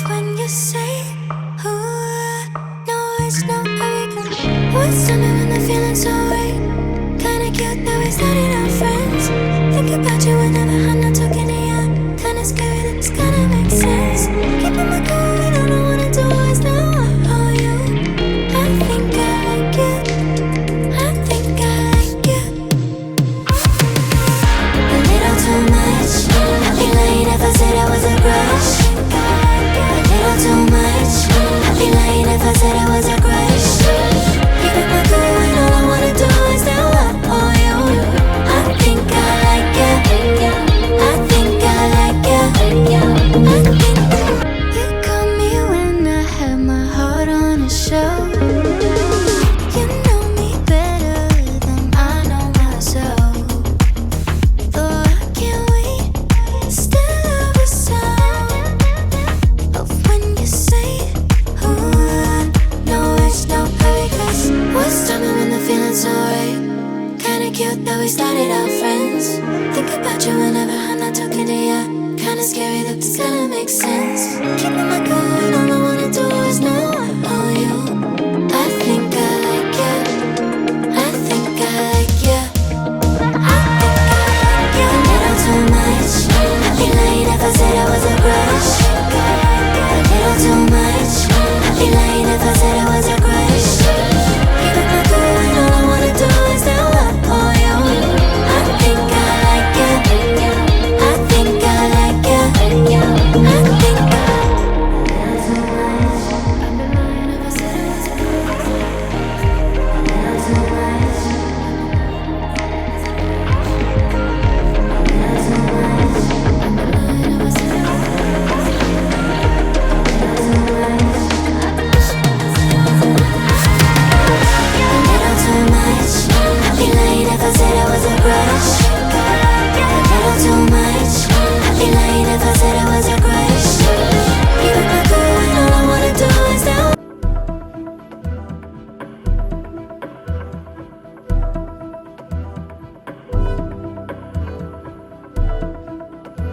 when you say, ooh, no words, no hurry. What's tell me when the feeling's so right? Kinda cute that we started our friends. Think about you whenever I'm not talking to you. Kinda scary that it's gonna make sense. Keeping my cool and all I wanna do is know I owe you. I think I like it. I think I like it. A little too much. I'd be lying if I said I was a crush. A little too much. I'd be lying if I said I was a crush. Keeping my cool and all I wanna do is know I owe you. I think I like it. I think I like it. I think you call me when I have my heart on a show. You know me better than I know myself. Though I can't wait, still love the sound of when you say, ooh, no words, no hurry. 'Cause what's stopping when the feeling's so right? Kinda cute that we started out friends. Think about you whenever I'm not talking to you. Kinda scary that this gonna make sense. Keeping my cool and all I wanna do is know I owe you. I think I like it. I think I like it. I think I like it. A little too much. I'd be lying if I said I was a crush. A little too much. I'd be lying if I said I was a crush. Keeping my cool and all I wanna do is know I owe you. I think I like it. I think I like it. I think a little too much. I'd be lying if I said I was a crush. A little too much. A little too much. I'd be lying if I said I was a crush. A little too much. A little too much. I'd be lying if I said I was a crush. A little too much. I'd be lying if I said I was a crush.